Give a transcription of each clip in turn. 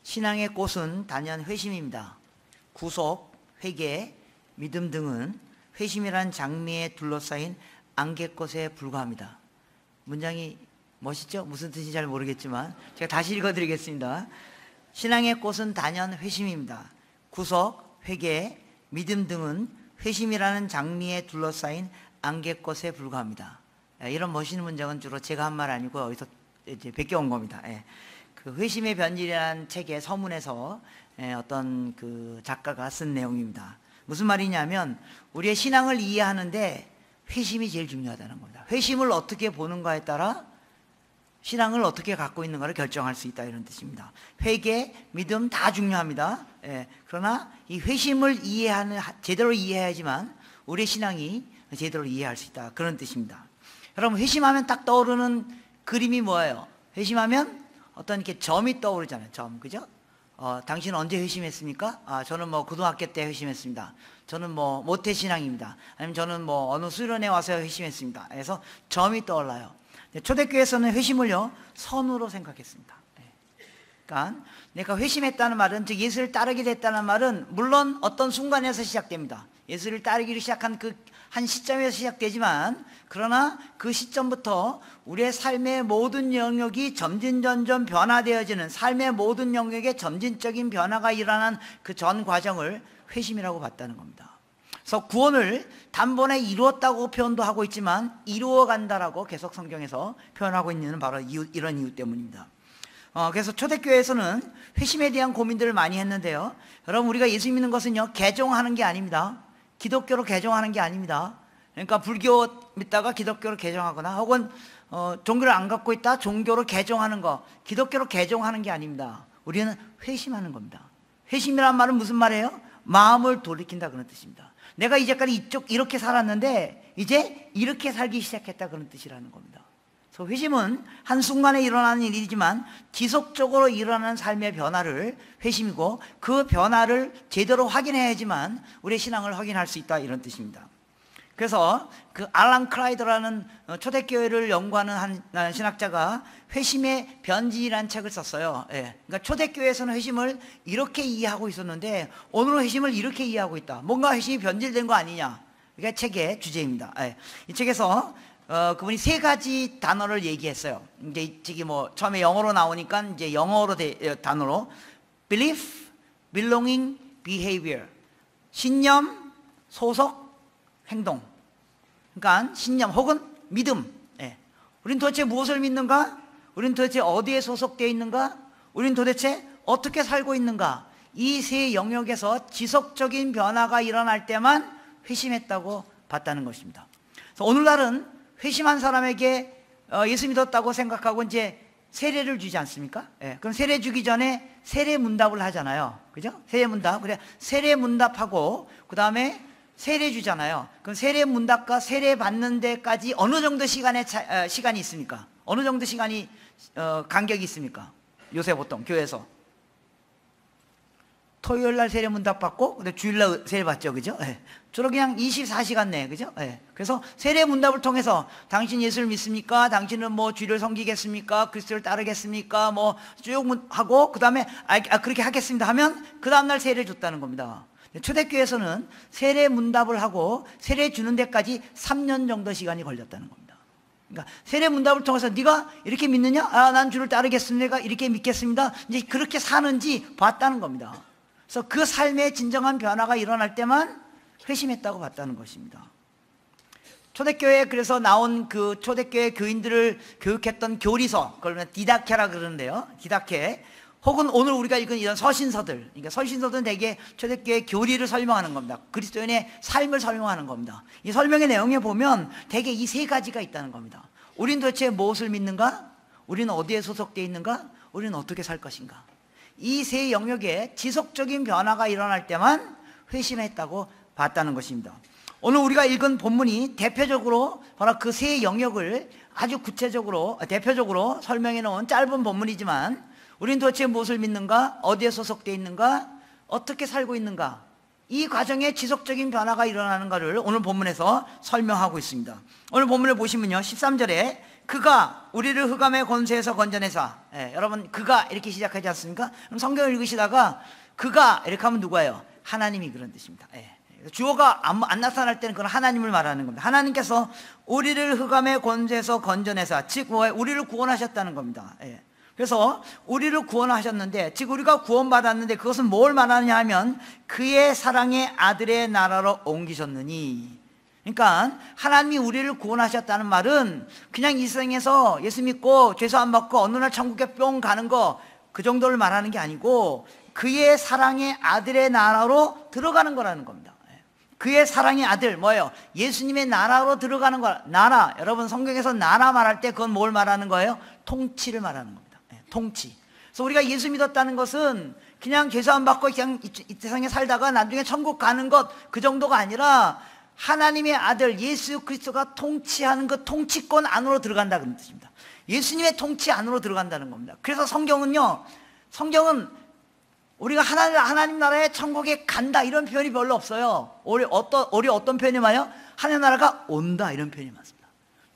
신앙의 꽃은 단연 회심입니다. 구속, 회개, 믿음 등은 회심이란 장미에 둘러싸인 안개꽃에 불과합니다. 문장이 멋있죠? 무슨 뜻인지 잘 모르겠지만 제가 다시 읽어드리겠습니다. 신앙의 꽃은 단연 회심입니다. 구속, 회개, 믿음 등은 회심이라는 장미에 둘러싸인 안개꽃에 불과합니다. 이런 멋있는 문장은 주로 제가 한 말 아니고 어디서 이제 베껴온 겁니다. 그 회심의 변질이라는 책의 서문에서 어떤 그 작가가 쓴 내용입니다. 무슨 말이냐면 우리의 신앙을 이해하는데 회심이 제일 중요하다는 겁니다. 회심을 어떻게 보는가에 따라 신앙을 어떻게 갖고 있는가를 결정할 수 있다, 이런 뜻입니다. 회개, 믿음 다 중요합니다. 그러나 이 회심을 제대로 이해해야지만 우리의 신앙이 제대로 이해할 수 있다, 그런 뜻입니다. 여러분, 회심하면 딱 떠오르는 그림이 뭐예요? 회심하면 어떤 이렇게 점이 떠오르잖아요. 점, 그죠? 당신은 언제 회심했습니까? 저는 뭐 고등학교 때 회심했습니다. 저는 뭐 모태신앙입니다. 아니면 저는 뭐 어느 수련회 와서 회심했습니다. 그래서 점이 떠올라요. 초대교회에서는 회심을요, 선으로 생각했습니다. 그러니까 내가 회심했다는 말은, 즉 예수를 따르게 됐다는 말은 물론 어떤 순간에서 시작됩니다. 예수를 따르기를 시작한 그 한 시점에서 시작되지만, 그러나 그 시점부터 우리의 삶의 모든 영역이 점진점점 변화되어지는, 삶의 모든 영역에 점진적인 변화가 일어난 그 전 과정을 회심이라고 봤다는 겁니다. 그래서 구원을 단번에 이루었다고 표현도 하고 있지만 이루어간다라고 계속 성경에서 표현하고 있는 바로 이런 이유 때문입니다. 그래서 초대교회에서는 회심에 대한 고민들을 많이 했는데요, 여러분, 우리가 예수 믿는 것은요, 개종하는 게 아닙니다. 기독교로 개종하는 게 아닙니다. 그러니까 불교 믿다가 기독교로 개종하거나, 혹은 종교를 안 갖고 있다 종교로 개종하는 거, 기독교로 개종하는 게 아닙니다. 우리는 회심하는 겁니다. 회심이란 말은 무슨 말이에요? 마음을 돌이킨다, 그런 뜻입니다. 내가 이제까지 이렇게 살았는데 이제 이렇게 살기 시작했다, 그런 뜻이라는 겁니다. 그래서 회심은 한순간에 일어나는 일이지만 지속적으로 일어나는 삶의 변화를 회심이고, 그 변화를 제대로 확인해야지만 우리의 신앙을 확인할 수 있다, 이런 뜻입니다. 그래서 그 알란 크라이더라는 초대교회를 연구하는 한 신학자가 회심의 변질이라는 책을 썼어요. 그러니까 초대교회에서는 회심을 이렇게 이해하고 있었는데 오늘은 회심을 이렇게 이해하고 있다. 뭔가 회심이 변질된 거 아니냐. 이게 책의 주제입니다. 이 책에서 그분이 세 가지 단어를 얘기했어요. 이제 저기 뭐 처음에 영어로 나오니까 이제 영어로 단어로 belief, belonging, behavior. 신념, 소속, 행동. 그러니까 신념 혹은 믿음. 우린 도대체 무엇을 믿는가? 우린 도대체 어디에 소속되어 있는가? 우린 도대체 어떻게 살고 있는가? 이 세 영역에서 지속적인 변화가 일어날 때만 회심했다고 봤다는 것입니다. 그래서 오늘날은 회심한 사람에게 예수 믿었다고 생각하고 이제 세례를 주지 않습니까? 그럼 세례 주기 전에 세례 문답을 하잖아요. 그죠? 세례 문답. 그래, 세례 문답하고 그 다음에 세례 주잖아요. 그럼 세례 문답과 세례 받는 데까지 어느 정도 시간이 있습니까? 어느 정도 시간이 간격이 있습니까? 요새 보통 교회에서 토요일 날 세례 문답 받고 근데 주일 날 세례 받죠, 그죠? 주로 그냥 24시간 내에, 그죠? 그래서 세례 문답을 통해서 당신 예수를 믿습니까? 당신은 뭐 주를 섬기겠습니까? 그리스도를 따르겠습니까? 뭐 쭉 하고 그 다음에 그렇게 하겠습니다 하면 그 다음날 세례를 줬다는 겁니다. 초대교회에서는 세례 문답을 하고 세례 주는 데까지 3년 정도 시간이 걸렸다는 겁니다. 그러니까 세례 문답을 통해서 네가 이렇게 믿느냐? 난 주를 따르겠습니다. 이렇게 믿겠습니다. 이제 그렇게 사는지 봤다는 겁니다. 그래서 그 삶의 진정한 변화가 일어날 때만 회심했다고 봤다는 것입니다. 초대교회에 그래서 나온 그 초대교회 교인들을 교육했던 교리서, 그걸 디다케라 그러는데요. 디다케. 혹은 오늘 우리가 읽은 이런 서신서들, 그러니까 서신서들은 대개 초대교회 교리를 설명하는 겁니다. 그리스도인의 삶을 설명하는 겁니다. 이 설명의 내용에 보면 대개 이 세 가지가 있다는 겁니다. 우린 도대체 무엇을 믿는가? 우리는 어디에 소속되어 있는가? 우리는 어떻게 살 것인가? 이 세 영역에 지속적인 변화가 일어날 때만 회심했다고 봤다는 것입니다. 오늘 우리가 읽은 본문이 대표적으로 바로 그 세 영역을 아주 구체적으로 대표적으로 설명해 놓은 짧은 본문이지만, 우린 도대체 무엇을 믿는가? 어디에 소속되어 있는가? 어떻게 살고 있는가? 이 과정에 지속적인 변화가 일어나는 것을 오늘 본문에서 설명하고 있습니다. 오늘 본문을 보시면요, 13절에 그가 우리를 흑암의 권세에서 건져내사. 여러분 그가 이렇게 시작하지 않습니까? 그럼 성경을 읽으시다가 그가 이렇게 하면 누구예요? 하나님이 그런 뜻입니다. 주어가 안 나타날 때는 그건 하나님을 말하는 겁니다. 하나님께서 우리를 흑암의 권세에서 건져내사, 즉 우리를 구원하셨다는 겁니다. 그래서 우리를 구원하셨는데, 즉 우리가 구원받았는데 그것은 뭘 말하느냐 하면 그의 사랑의 아들의 나라로 옮기셨느니. 그러니까 하나님이 우리를 구원하셨다는 말은 그냥 이 세상에서 예수 믿고 죄 사함 받고 어느 날 천국에 뿅 가는 거 그 정도를 말하는 게 아니고 그의 사랑의 아들의 나라로 들어가는 거라는 겁니다. 그의 사랑의 아들 뭐예요? 예수님의 나라로 들어가는 거. 나라, 여러분 성경에서 나라 말할 때 그건 뭘 말하는 거예요? 통치를 말하는 겁니다. 통치. 그래서 우리가 예수 믿었다는 것은 그냥 죄 사함 받고 그냥 이 세상에 살다가 나중에 천국 가는 것 그 정도가 아니라 하나님의 아들 예수 그리스도가 통치하는 그 통치권 안으로 들어간다는 뜻입니다. 예수님의 통치 안으로 들어간다는 겁니다. 그래서 성경은 우리가 하나님 나라의 천국에 간다 이런 표현이 별로 없어요. 우리 어떤 표현이 많아요? 하나님 나라가 온다 이런 표현이 많습니다.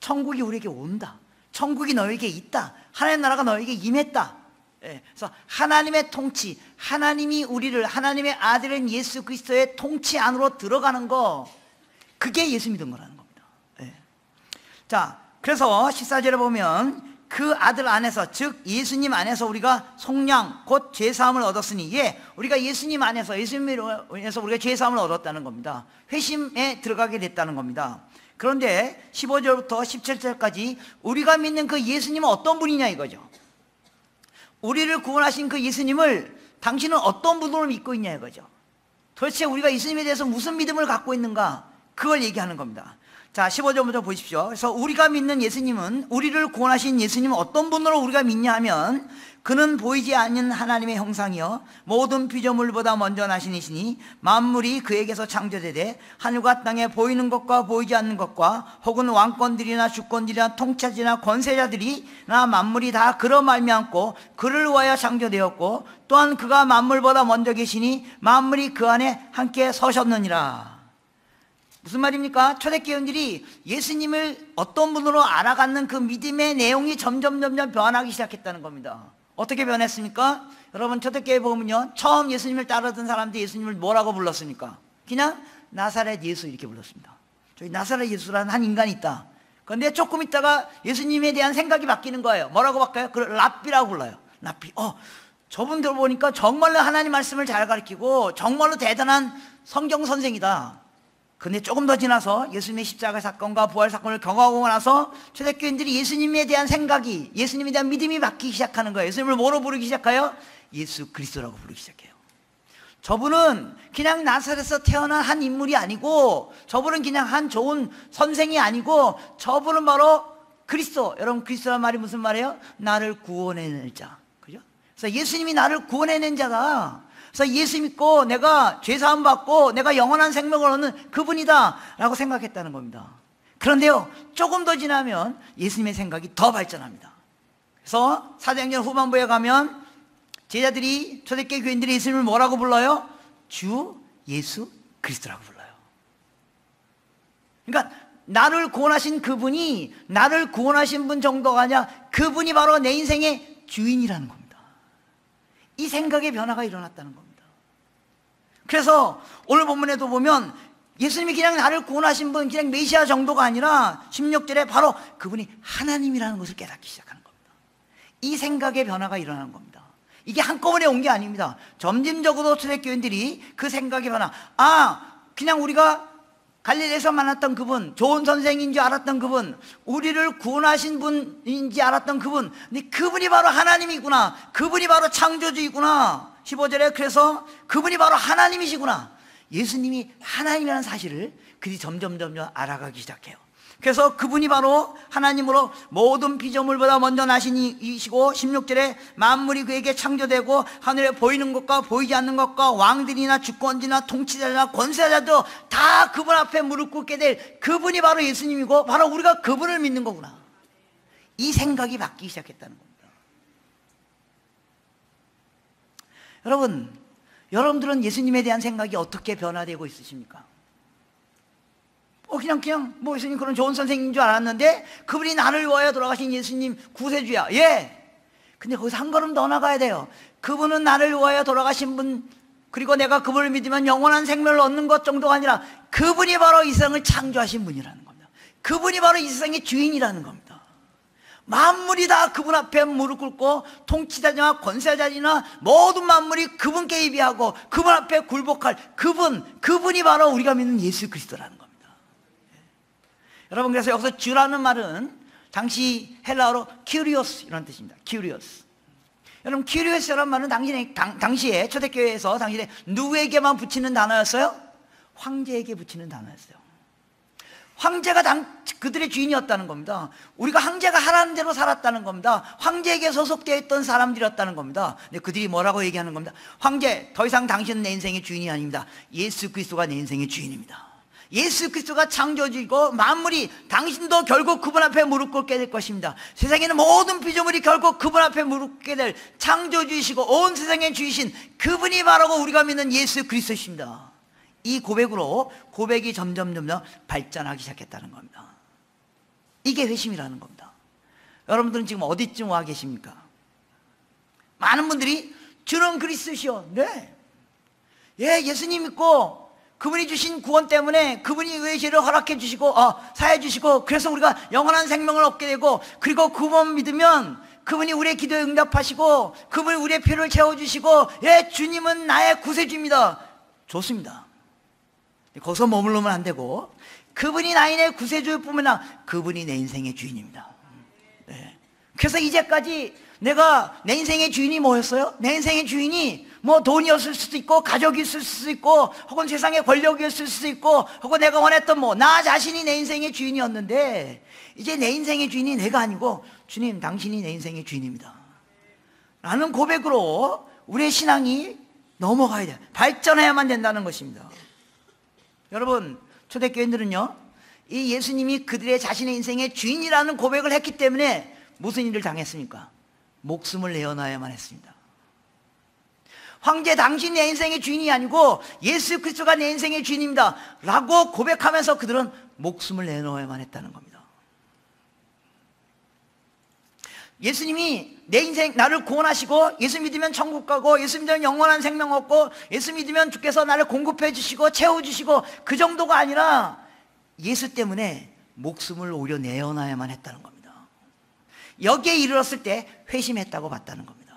천국이 우리에게 온다. 천국이 너에게 있다. 하나님 나라가 너에게 임했다. 그래서 하나님의 통치, 하나님이 우리를 하나님의 아들인 예수 그리스도의 통치 안으로 들어가는 거, 그게 예수 믿은 거라는 겁니다. 자, 그래서 14절에 보면 그 아들 안에서, 즉 예수님 안에서 우리가 속량 곧 죄사함을 얻었으니, 우리가 예수님 안에서, 예수님으로 인해서 우리가 죄사함을 얻었다는 겁니다. 회심에 들어가게 됐다는 겁니다. 그런데 15절부터 17절까지 우리가 믿는 그 예수님은 어떤 분이냐 이거죠. 우리를 구원하신 그 예수님을 당신은 어떤 분으로 믿고 있냐 이거죠. 도대체 우리가 예수님에 대해서 무슨 믿음을 갖고 있는가, 그걸 얘기하는 겁니다. 자, 15절부터 보십시오. 그래서 우리가 믿는 예수님은, 우리를 구원하신 예수님은 어떤 분으로 우리가 믿냐 하면 그는 보이지 않는 하나님의 형상이요 모든 피조물보다 먼저 나신 이시니 만물이 그에게서 창조되되 하늘과 땅에 보이는 것과 보이지 않는 것과 혹은 왕권들이나 주권들이나 통치자들이나 권세자들이나 만물이 다 그로 말미암고 그를 위하여 창조되었고 또한 그가 만물보다 먼저 계시니 만물이 그 안에 함께 서셨느니라. 무슨 말입니까? 초대교인들이 예수님을 어떤 분으로 알아가는 그 믿음의 내용이 점점 변하기 시작했다는 겁니다. 어떻게 변했습니까? 여러분 초대교회 보면요, 처음 예수님을 따르던 사람들이 예수님을 뭐라고 불렀습니까? 그냥 나사렛 예수 이렇게 불렀습니다. 저희 나사렛 예수라는 한 인간이 있다. 그런데 조금 있다가 예수님에 대한 생각이 바뀌는 거예요. 뭐라고 바꿔요? 그걸 랍비라고 불러요. 랍비. 저분들 보니까 정말로 하나님 말씀을 잘 가르치고 정말로 대단한 성경 선생이다. 근데 조금 더 지나서 예수님의 십자가 사건과 부활 사건을 경험하고 나서 초대교인들이 예수님에 대한 생각이, 예수님에 대한 믿음이 바뀌기 시작하는 거예요. 예수님을 뭐로 부르기 시작해요? 예수 그리스도라고 부르기 시작해요. 저분은 그냥 나사렛에서 태어난 한 인물이 아니고, 저분은 그냥 한 좋은 선생이 아니고, 저분은 바로 그리스도. 여러분 그리스도란 말이 무슨 말이에요? 나를 구원해낼 자. 그죠? 그래서 예수님이 나를 구원해낸 자다. 그래서 예수 믿고 내가 죄사함 받고 내가 영원한 생명을 얻는 그분이다 라고 생각했다는 겁니다. 그런데요, 조금 더 지나면 예수님의 생각이 더 발전합니다. 그래서 사도행전 후반부에 가면 제자들이, 초대교회 교인들이 예수님을 뭐라고 불러요? 주 예수 그리스도라고 불러요. 그러니까 나를 구원하신 그분이, 나를 구원하신 분 정도가 아니라 그분이 바로 내 인생의 주인이라는 겁니다. 이 생각의 변화가 일어났다는 겁니다. 그래서 오늘 본문에도 보면 예수님이 그냥 나를 구원하신 분, 그냥 메시아 정도가 아니라 16절에 바로 그분이 하나님이라는 것을 깨닫기 시작하는 겁니다. 이 생각의 변화가 일어나는 겁니다. 이게 한꺼번에 온 게 아닙니다. 점진적으로 초대교인들이 그 생각의 변화, 그냥 우리가 갈릴리에서 만났던 그분, 좋은 선생인 줄 알았던 그분, 우리를 구원하신 분인지 알았던 그분, 근데 그분이 바로 하나님이구나, 그분이 바로 창조주이구나. 15절에 그래서 그분이 바로 하나님이시구나, 예수님이 하나님이라는 사실을 그들이 점점 알아가기 시작해요. 그래서 그분이 바로 하나님으로 모든 피조물보다 먼저 나신 이시고, 16절에 만물이 그에게 창조되고 하늘에 보이는 것과 보이지 않는 것과 왕들이나 주권자나 통치자나 권세자도 다 그분 앞에 무릎 꿇게 될 그분이 바로 예수님이고, 바로 우리가 그분을 믿는 거구나. 이 생각이 바뀌기 시작했다는 겁니다. 여러분들은 예수님에 대한 생각이 어떻게 변화되고 있으십니까? 그냥 뭐 예수님 그런 좋은 선생님인 줄 알았는데 그분이 나를 위하여 돌아가신 예수님 구세주야. 예. 근데 거기서 한 걸음 더 나가야 돼요. 그분은 나를 위하여 돌아가신 분, 그리고 내가 그분을 믿으면 영원한 생명을 얻는 것 정도가 아니라 그분이 바로 이 세상을 창조하신 분이라는 겁니다. 그분이 바로 이 세상의 주인이라는 겁니다. 만물이 다 그분 앞에 무릎 꿇고 통치자나 권세자나 모든 만물이 그분께 예비하고 그분 앞에 굴복할 그분이 바로 우리가 믿는 예수 그리스도라는 겁니다. 여러분, 그래서 여기서 주라는 말은 당시 헬라어로 큐리오스 이런 뜻입니다. 큐리오스. 여러분, 큐리오스라는 말은 당시에 초대교회에서 당시에 누구에게만 붙이는 단어였어요? 황제에게 붙이는 단어였어요. 황제가 그들의 주인이었다는 겁니다. 우리가 황제가 하라는 대로 살았다는 겁니다. 황제에게 소속되어 있던 사람들이었다는 겁니다. 근데 그들이 뭐라고 얘기하는 겁니다? 황제, 더 이상 당신은 내 인생의 주인이 아닙니다. 예수 그리스도가 내 인생의 주인입니다. 예수 그리스도가 창조주이고 만물이, 당신도 결국 그분 앞에 무릎 꿇게 될 것입니다. 세상에는 모든 피조물이 결국 그분 앞에 무릎 꿇게 될 창조주이시고 온 세상의 주이신 그분이 바로 우리가 믿는 예수 그리스도십니다. 이 고백으로 고백이 점점 발전하기 시작했다는 겁니다. 이게 회심이라는 겁니다. 여러분들은 지금 어디쯤 와 계십니까? 많은 분들이 주는 그리스도시오. 네. 예, 예수님 믿고 그분이 주신 구원 때문에 그분이 왜 죄를 허락해 주시고 사해 주시고 그래서 우리가 영원한 생명을 얻게 되고, 그리고 그분 믿으면 그분이 우리의 기도에 응답하시고 그분이 우리의 필요를 채워주시고, 예, 주님은 나의 구세주입니다. 좋습니다. 거기서 머물러면 안 되고 그분이 나의 구세주일 뿐만 아니라 그분이 내 인생의 주인입니다. 네. 그래서 이제까지 내가 내 인생의 주인이 뭐였어요? 내 인생의 주인이 뭐 돈이었을 수도 있고 가족이 있을 수도 있고 혹은 세상의 권력이었을 수도 있고 혹은 내가 원했던 나 자신이 내 인생의 주인이었는데, 이제 내 인생의 주인이 내가 아니고 주님, 당신이 내 인생의 주인입니다 라는 고백으로 우리의 신앙이 넘어가야 돼요. 발전해야만 된다는 것입니다. 여러분, 초대교인들은요, 이 예수님이 그들의 자신의 인생의 주인이라는 고백을 했기 때문에 무슨 일을 당했습니까? 목숨을 내어놔야만 했습니다. 황제, 당신 내 인생의 주인이 아니고 예수 그리스도가 내 인생의 주인입니다 라고 고백하면서 그들은 목숨을 내놓아야만 했다는 겁니다. 예수님이 내 인생, 나를 구원하시고 예수 믿으면 천국 가고 예수 믿으면 영원한 생명 얻고 예수 믿으면 주께서 나를 공급해 주시고 채워주시고 그 정도가 아니라 예수 때문에 목숨을 오히려 내어놔야만 했다는 겁니다. 여기에 이르렀을 때 회심했다고 봤다는 겁니다.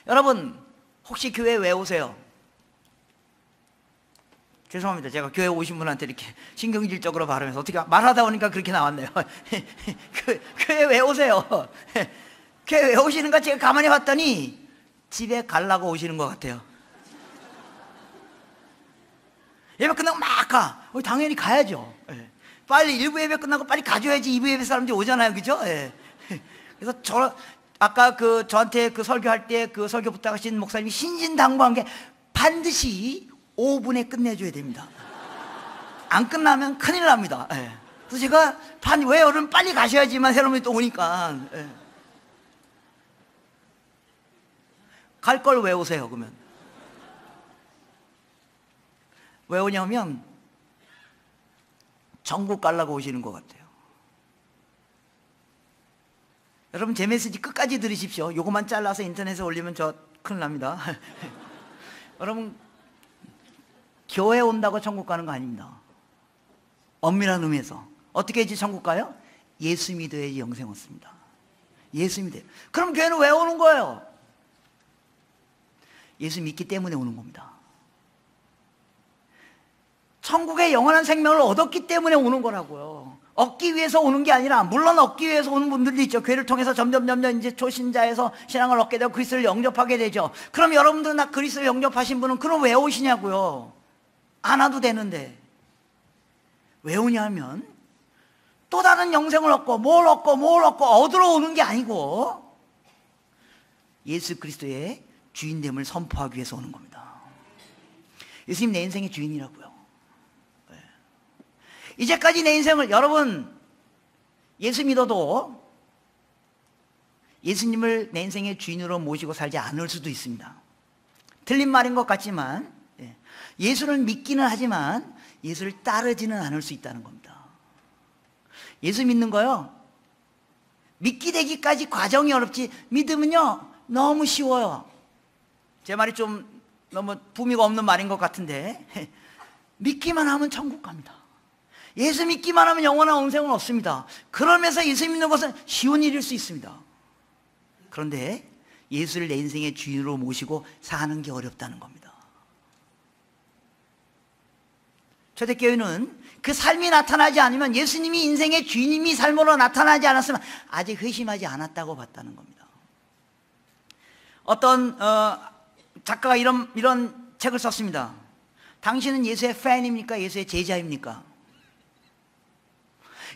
여러분, 혹시 교회 왜 오세요? 죄송합니다. 제가 교회 오신 분한테 이렇게 신경질적으로 발음해서 어떻게 말하다 보니까 그렇게 나왔네요. 교회 왜 오세요? 교회 왜 오시는가 제가 가만히 봤더니 집에 가려고 오시는 것 같아요. 예배 끝나고 막 가. 당연히 가야죠. 빨리 1부 예배 끝나고 빨리 가줘야지 2부 예배 사람들이 오잖아요. 그죠? 그래서 아까 저한테 설교할 때 설교 부탁하신 목사님이 신신당부한 게 반드시 5분에 끝내줘야 됩니다. 안 끝나면 큰일 납니다. 그래서 제가 왜 여러분 빨리 가셔야지만 여러분이 또 오니까. 갈 걸 왜 오세요, 그러면? 왜 오냐면 천국 가려고 오시는 것 같아요. 여러분, 제 메시지 끝까지 들으십시오. 요거만 잘라서 인터넷에 올리면 저 큰일 납니다. 여러분, 교회 온다고 천국 가는 거 아닙니다. 엄밀한 의미에서 어떻게 해야지 천국 가요? 예수 믿어야지 영생 얻습니다. 예수 믿어요. 그럼 교회는 왜 오는 거예요? 예수 믿기 때문에 오는 겁니다. 천국의 영원한 생명을 얻었기 때문에 오는 거라고요. 얻기 위해서 오는 게 아니라, 물론 얻기 위해서 오는 분들도 있죠. 교회를 통해서 점점 이제 초신자에서 신앙을 얻게 되고 그리스도를 영접하게 되죠. 그럼 여러분들 나 그리스도를 영접하신 분은 그럼 왜 오시냐고요? 안 와도 되는데. 왜 오냐면 또 다른 영생을 얻고 뭘 얻고 얻으러 오는 게 아니고 예수 그리스도의 주인됨을 선포하기 위해서 오는 겁니다. 예수님 내 인생의 주인이라고요. 이제까지 내 인생을, 여러분, 예수 믿어도 예수님을 내 인생의 주인으로 모시고 살지 않을 수도 있습니다. 틀린 말인 것 같지만, 예수를 믿기는 하지만 예수를 따르지는 않을 수 있다는 겁니다. 예수 믿는 거요, 믿기 되기까지 과정이 어렵지 믿음은요 너무 쉬워요. 제 말이 좀 너무 품위가 없는 말인 것 같은데 믿기만 하면 천국 갑니다. 예수 믿기만 하면 영원한 영생은 없습니다. 그러면서 예수 믿는 것은 쉬운 일일 수 있습니다. 그런데 예수를 내 인생의 주인으로 모시고 사는 게 어렵다는 겁니다. 초대교회는 그 삶이 나타나지 않으면, 예수님이 인생의 주인님이 삶으로 나타나지 않았으면 아직 회심하지 않았다고 봤다는 겁니다. 어떤 작가가 이런 책을 썼습니다. 당신은 예수의 팬입니까? 예수의 제자입니까?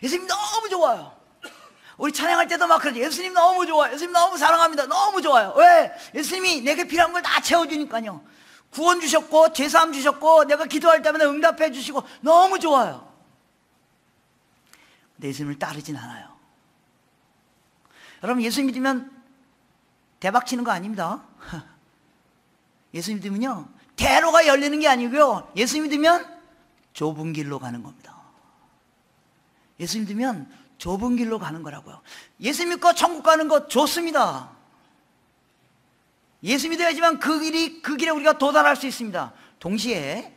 예수님 너무 좋아요. 우리 찬양할 때도 막 그러죠. 예수님 너무 좋아요. 예수님 너무 사랑합니다. 너무 좋아요. 왜? 예수님이 내게 필요한 걸 다 채워주니까요. 구원 주셨고 죄사함 주셨고 내가 기도할 때마다 응답해 주시고 너무 좋아요. 근데 예수님을 따르진 않아요. 여러분, 예수 믿으면 대박 치는 거 아닙니다. 예수 믿으면요 대로가 열리는 게 아니고요, 예수 믿으면 좁은 길로 가는 겁니다. 예수 믿으면 좁은 길로 가는 거라고요. 예수 믿고 천국 가는 거 좋습니다. 예수 믿어야지만 그 길에 우리가 도달할 수 있습니다. 동시에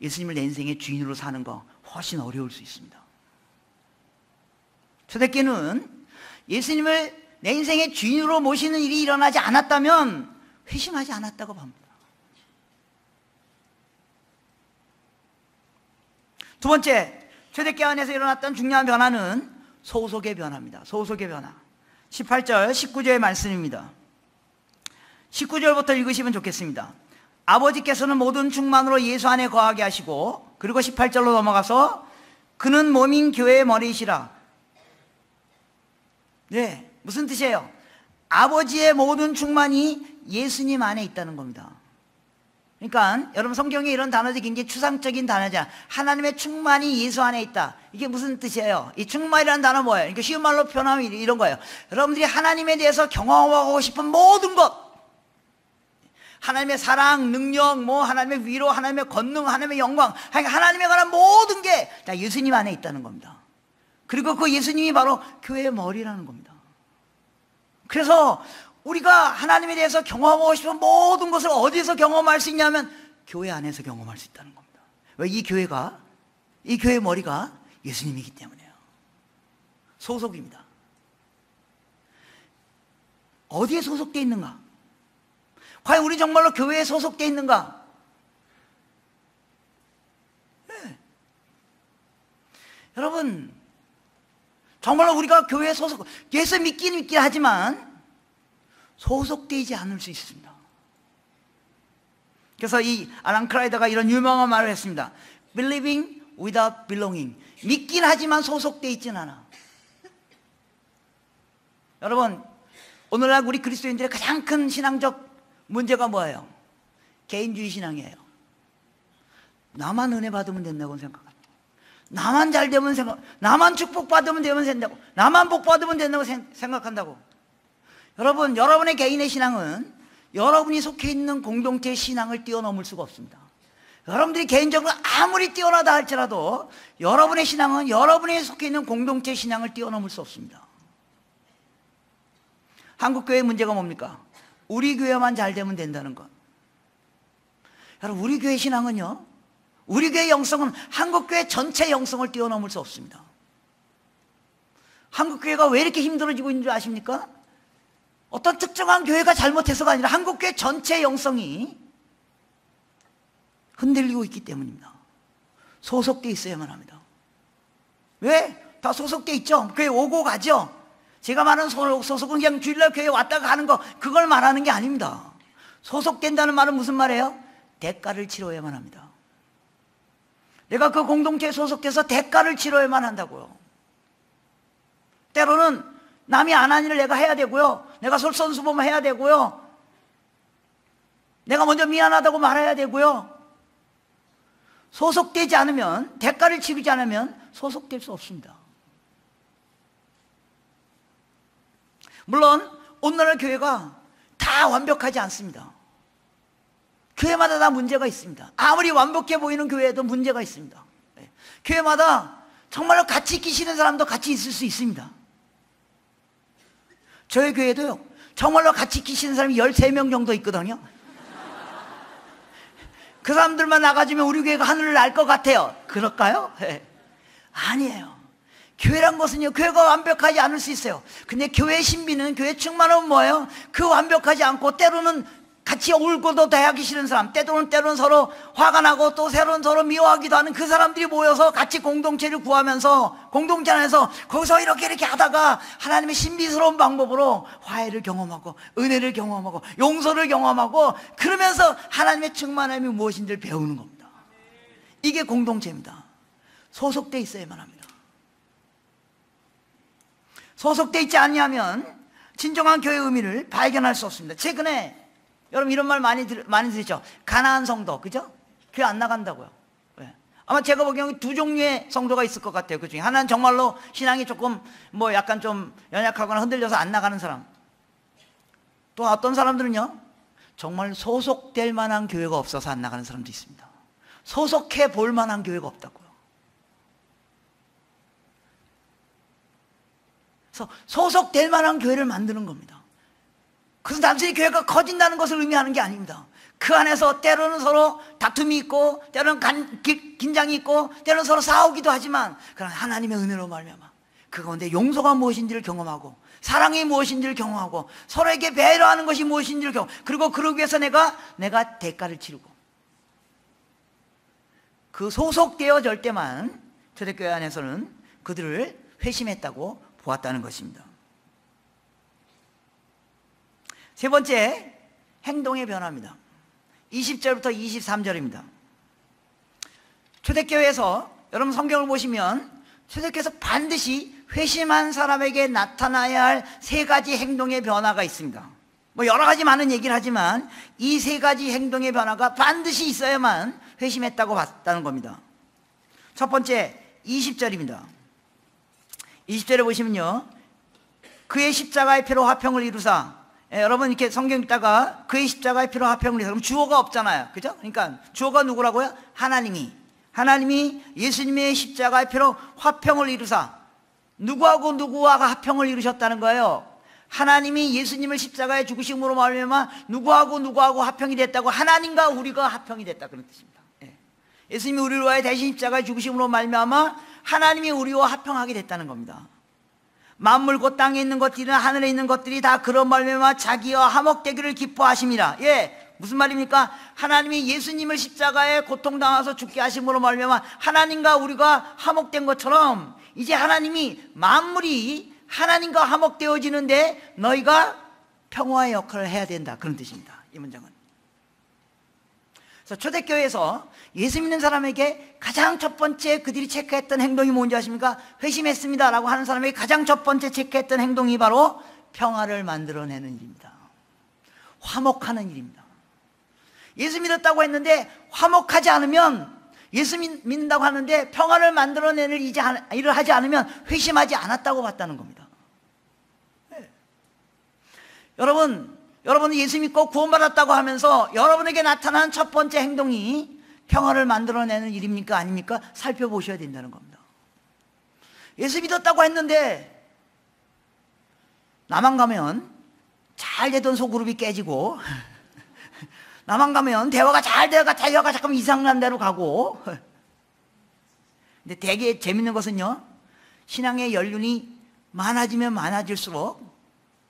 예수님을 내 인생의 주인으로 사는 거 훨씬 어려울 수 있습니다. 초대교회는 예수님을 내 인생의 주인으로 모시는 일이 일어나지 않았다면 회심하지 않았다고 봅니다. 두 번째, 초대교회 안에서 일어났던 중요한 변화는 소속의 변화입니다. 소속의 변화. 18절, 19절의 말씀입니다. 19절부터 읽으시면 좋겠습니다. 아버지께서는 모든 충만으로 예수 안에 거하게 하시고, 그리고 18절로 넘어가서 그는 몸인 교회의 머리이시라. 네, 무슨 뜻이에요? 아버지의 모든 충만이 예수님 안에 있다는 겁니다. 그러니까 여러분, 성경에 이런 단어들이 굉장히 추상적인 단어잖아요. 하나님의 충만이 예수 안에 있다. 이게 무슨 뜻이에요? 이 충만이라는 단어 뭐예요? 그러니까 쉬운 말로 표현하면 이런 거예요. 여러분들이 하나님에 대해서 경험하고 싶은 모든 것, 하나님의 사랑, 능력, 하나님의 위로, 하나님의 권능, 하나님의 영광, 하나님에 관한 모든 게 다 예수님 안에 있다는 겁니다. 그리고 그 예수님이 바로 교회의 머리라는 겁니다. 그래서 우리가 하나님에 대해서 경험하고 싶은 모든 것을 어디에서 경험할 수 있냐면 교회 안에서 경험할 수 있다는 겁니다. 왜? 이 교회의 머리가 예수님이기 때문에요. 소속입니다. 어디에 소속되어 있는가? 과연 우리 정말로 교회에 소속되어 있는가? 네. 여러분, 정말로 우리가 교회에 예수 믿긴 하지만 소속되지 않을 수 있습니다. 그래서 이 알란 크라이더가 이런 유명한 말을 했습니다. Believing without belonging. 믿긴 하지만 소속되어 있진 않아. 여러분, 오늘날 우리 그리스도인들의 가장 큰 신앙적 문제가 뭐예요? 개인주의 신앙이에요. 나만 은혜 받으면 된다고 생각합니다. 나만 잘 되면 나만 축복받으면 된다고, 나만 복받으면 된다고 생각한다고. 여러분, 여러분의 개인의 신앙은 여러분이 속해 있는 공동체의 신앙을 뛰어넘을 수가 없습니다. 여러분들이 개인적으로 아무리 뛰어나다 할지라도 여러분의 신앙은 여러분이 속해 있는 공동체의 신앙을 뛰어넘을 수 없습니다. 한국교회의 문제가 뭡니까? 우리 교회만 잘 되면 된다는 것. 여러분, 우리 교회 신앙은요, 우리 교회 영성은 한국교회 전체 영성을 뛰어넘을 수 없습니다. 한국교회가 왜 이렇게 힘들어지고 있는 줄 아십니까? 어떤 특정한 교회가 잘못해서가 아니라 한국교회 전체 영성이 흔들리고 있기 때문입니다. 소속되어 있어야만 합니다. 왜? 다 소속되어 있죠. 교회 오고 가죠. 제가 말하는 소속은 그냥 주일날 교회 왔다가 가는 거, 그걸 말하는 게 아닙니다. 소속된다는 말은 무슨 말이에요? 대가를 치러야만 합니다. 내가 그 공동체에 소속돼서 대가를 치러야만 한다고요. 때로는 남이 안 한 일을 내가 해야 되고요, 내가 솔선수범을 해야 되고요, 내가 먼저 미안하다고 말해야 되고요. 소속되지 않으면, 대가를 치르지 않으면 소속될 수 없습니다. 물론 오늘날 교회가 다 완벽하지 않습니다. 교회마다 다 문제가 있습니다. 아무리 완벽해 보이는 교회에도 문제가 있습니다. 교회마다 정말로 같이 있기 싫은 사람도 같이 있을 수 있습니다. 저희 교회도요, 정말로 같이 있기 싫은 사람이 13명 정도 있거든요. 그 사람들만 나가주면 우리 교회가 하늘을 날 것 같아요. 그럴까요? 아니에요. 교회란 것은요, 교회가 완벽하지 않을 수 있어요. 근데 교회 신비는, 교회 충만하면 뭐예요? 그 완벽하지 않고 때로는 같이 울고도 대하기 싫은 사람, 때로는 서로 화가 나고 또 서로 미워하기도 하는 그 사람들이 모여서 같이 공동체를 구하면서, 공동체 안에서 거기서 이렇게 하다가 하나님의 신비스러운 방법으로 화해를 경험하고 은혜를 경험하고 용서를 경험하고, 그러면서 하나님의 충만함이 무엇인지를 배우는 겁니다. 이게 공동체입니다. 소속돼 있어야만 합니다. 소속돼 있지 않냐면 진정한 교회의 의미를 발견할 수 없습니다. 최근에 여러분 이런 말 많이 들으시죠? 가나안 성도, 그죠? 교회 안 나간다고요. 네. 아마 제가 보기에는 두 종류의 성도가 있을 것 같아요. 그 중에 하나는 정말로 신앙이 조금 뭐 약간 좀 연약하거나 흔들려서 안 나가는 사람. 또 어떤 사람들은요, 정말 소속될 만한 교회가 없어서 안 나가는 사람도 있습니다. 소속해 볼 만한 교회가 없다고요. 그래서 소속될 만한 교회를 만드는 겁니다. 그래서 단순히 교회가 커진다는 것을 의미하는 게 아닙니다. 그 안에서 때로는 서로 다툼이 있고, 때로는 긴장이 있고, 때로는 서로 싸우기도 하지만, 그러나 하나님의 은혜로 말미암아 그 가운데 용서가 무엇인지를 경험하고, 사랑이 무엇인지를 경험하고, 서로에게 배려하는 것이 무엇인지를 경험하고, 그리고 그러기 위해서 내가 대가를 치르고, 그 소속되어질 때만 초대교회 안에서는 그들을 회심했다고 보았다는 것입니다. 세 번째, 행동의 변화입니다. 20절부터 23절입니다. 초대교회에서, 여러분 성경을 보시면 초대교회에서 반드시 회심한 사람에게 나타나야 할 세 가지 행동의 변화가 있습니다. 뭐 여러 가지 많은 얘기를 하지만 이 세 가지 행동의 변화가 반드시 있어야만 회심했다고 봤다는 겁니다. 첫 번째, 20절입니다. 20절에 보시면요, 그의 십자가의 피로 화평을 이루사. 여러분 이렇게 성경 읽다가 그의 십자가의 피로 화평을 이루사, 그럼 주어가 없잖아요, 그죠? 그러니까 주어가 누구라고요? 하나님이 예수님의 십자가의 피로 화평을 이루사. 누구하고 누구와 화평을 이루셨다는 거예요? 하나님이 예수님을 십자가에 죽으심으로 말미암아 누구하고 화평이 됐다고, 하나님과 우리가 화평이 됐다, 그런 뜻입니다. 예수님이 우리를 위하여 대신 십자가에 죽으심으로 말미암아 하나님이 우리와 화평하게 됐다는 겁니다. 만물 곧 땅에 있는 것들이나 하늘에 있는 것들이 다 그런 말미암아 자기와 화목되기를 기뻐하심이라. 무슨 말입니까? 하나님이 예수님을 십자가에 고통당해서 죽게 하심으로 말미암아 하나님과 우리가 화목된 것처럼, 이제 하나님이 만물이 하나님과 화목되어지는데 너희가 평화의 역할을 해야 된다, 그런 뜻입니다, 이 문장은. 그래서 초대교회에서 예수 믿는 사람에게 가장 첫 번째 그들이 체크했던 행동이 뭔지 아십니까? 회심했습니다 라고 하는 사람에게 가장 첫 번째 체크했던 행동이 바로 평화를 만들어내는 일입니다. 화목하는 일입니다. 예수 믿었다고 했는데 화목하지 않으면, 예수 믿는다고 하는데 평화를 만들어내는 일을 하지 않으면 회심하지 않았다고 봤다는 겁니다. 여러분은 예수 믿고 구원받았다고 하면서 여러분에게 나타난 첫 번째 행동이 평화를 만들어내는 일입니까? 아닙니까? 살펴보셔야 된다는 겁니다. 예수 믿었다고 했는데 나만 가면 잘 되던 소그룹이 깨지고, 나만 가면 대화가 잘 되다가 대화가 잠깐 이상한 데로 가고. 근데 되게 재밌는 것은요, 신앙의 연륜이 많아지면 많아질수록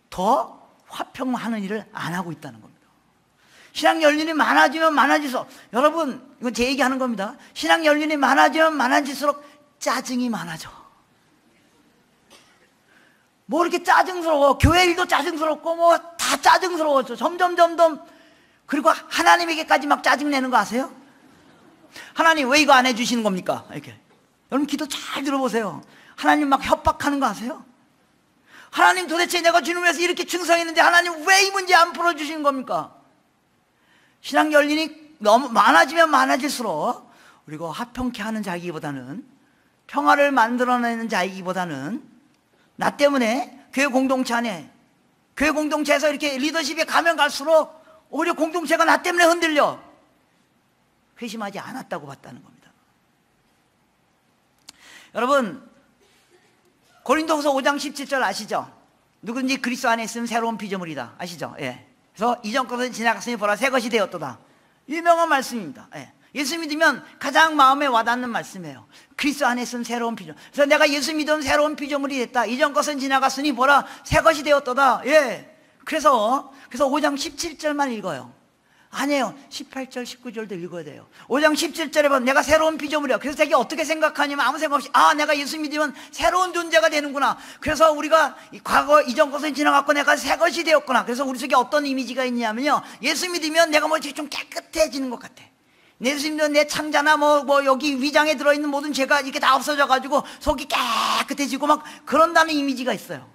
더 화평하는 일을 안 하고 있다는 겁니다. 신앙 연륜이 많아지면 많아질수록, 여러분 이건 제 얘기하는 겁니다. 신앙 연륜이 많아지면 많아질수록 짜증이 많아져. 뭐 이렇게 짜증스러워. 교회 일도 짜증스럽고 뭐 다 짜증스러워져. 점점. 그리고 하나님에게까지 막 짜증내는 거 아세요? 하나님 왜 이거 안 해주시는 겁니까? 이렇게. 여러분 기도 잘 들어보세요. 하나님 막 협박하는 거 아세요? 하나님 도대체 내가 주님 위해서 이렇게 충성했는데 하나님 왜 이 문제 안 풀어주시는 겁니까? 신앙 연륜이 너무 많아지면 많아질수록 우리가 화평케 하는 자이기보다는, 평화를 만들어내는 자이기보다는, 나 때문에 교회 공동체 안에, 교회 공동체에서 이렇게 리더십에 가면 갈수록 오히려 공동체가 나 때문에 흔들려. 회심하지 않았다고 봤다는 겁니다. 여러분, 고린도후서 5장 17절 아시죠? 누구든지 그리스도 안에 있으면 새로운 피조물이다. 아시죠? 예. 그래서 이전 것은 지나갔으니 보라 새 것이 되었도다. 유명한 말씀입니다. 예. 예수 믿으면 가장 마음에 와닿는 말씀이에요. 그리스도 안에 있으면 새로운 피조물. 그래서 내가 예수 믿으면 새로운 피조물이 됐다. 이전 것은 지나갔으니 보라 새 것이 되었도다. 예. 그래서 5장 17절만 읽어요. 아니에요. 18절 19절도 읽어야 돼요. 5장 17절에 보면 내가 새로운 피조물이야. 그래서 되게 어떻게 생각하냐면 아무 생각 없이 내가 예수 믿으면 새로운 존재가 되는구나. 그래서 우리가 과거 이전 것은 지나갔고 내가 새 것이 되었구나. 그래서 우리 속에 어떤 이미지가 있냐면요, 예수 믿으면 내가 뭐 좀 깨끗해지는 것 같아. 예수 믿으면 내 창자나 뭐 여기 위장에 들어있는 모든 죄가 이렇게 다 없어져가지고 속이 깨끗해지고 막 그런다는 이미지가 있어요.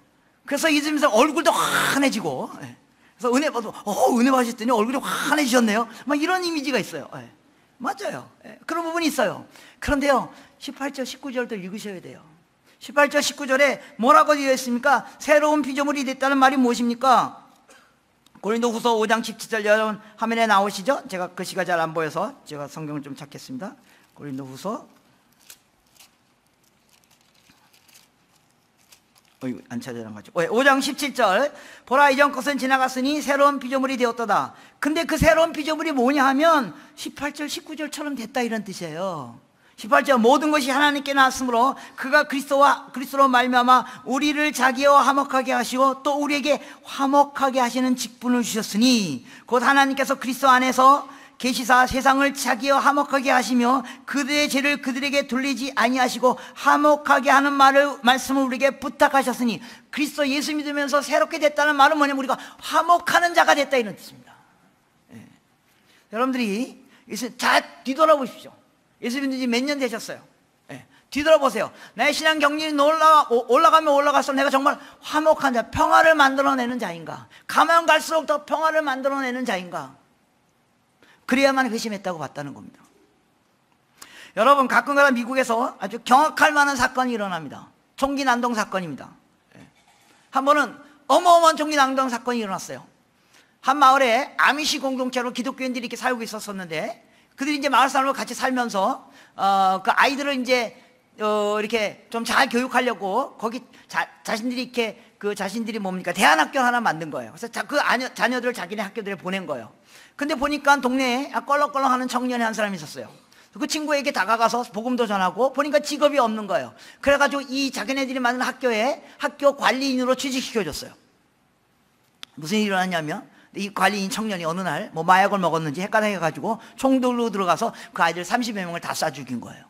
그래서 예수 믿으면서 얼굴도 환해지고, 그래서 은혜 받고 은혜 받으셨더니 얼굴이 환해지셨네요. 막 이런 이미지가 있어요. 맞아요. 그런 부분이 있어요. 그런데요, 18절 19절도 읽으셔야 돼요. 18절 19절에 뭐라고 되어 있습니까? 새로운 피조물이 됐다는 말이 무엇입니까? 고린도후서 5장 17절 여러분 화면에 나오시죠? 제가 글씨가 잘 안 보여서 제가 성경을 좀 찾겠습니다. 고린도후서 안 찾아난 거죠. 5장 17절 보라 이전 것은 지나갔으니 새로운 피조물이 되었도다. 근데 그 새로운 피조물이 뭐냐 하면 18절 19절처럼 됐다 이런 뜻이에요. 18절 모든 것이 하나님께 나왔으므로 그가 그리스도로 말미암아 우리를 자기와 화목하게 하시고 또 우리에게 화목하게 하시는 직분을 주셨으니 곧 하나님께서 그리스도 안에서 계시사 세상을 자기와 화목하게 하시며 그들의 죄를 그들에게 돌리지 아니하시고 화목하게 하는 말씀을 우리에게 부탁하셨으니 그리스도 예수 믿으면서 새롭게 됐다는 말은 뭐냐면 우리가 화목하는 자가 됐다 이런 뜻입니다. 여러분들이 잘 뒤돌아보십시오. 예수 믿은 지 몇 년 되셨어요? 뒤돌아보세요. 내 신앙 경륜이 올라가면 올라갈수록 내가 정말 화목한 자, 평화를 만들어내는 자인가? 가면 갈수록 더 평화를 만들어내는 자인가? 그래야만 회심했다고 봤다는 겁니다. 여러분, 가끔가다 미국에서 아주 경악할 만한 사건이 일어납니다. 총기 난동 사건입니다. 한 번은 어마어마한 총기 난동 사건이 일어났어요. 한 마을에 아미시 공동체로 기독교인들이 이렇게 살고 있었는데 그들이 이제 마을 사람과 같이 살면서 그 아이들을 이제 이렇게 좀 잘 교육하려고 거기 자신들이 이렇게 자신들이 뭡니까 대안학교 하나 만든 거예요. 그래서 그 자녀들을 자기네 학교들에 보낸 거예요. 근데 보니까 동네에 껄렁껄렁하는 청년이 한 사람이 있었어요. 그 친구에게 다가가서 복음도 전하고 보니까 직업이 없는 거예요. 그래가지고 이 자기네들이 만든 학교에 학교 관리인으로 취직시켜줬어요. 무슨 일이 일어났냐면 이 관리인 청년이 어느 날 뭐 마약을 먹었는지 헷갈려가지고 총 들고 들어가서 그 아이들 30여 명을 다 쏴 죽인 거예요.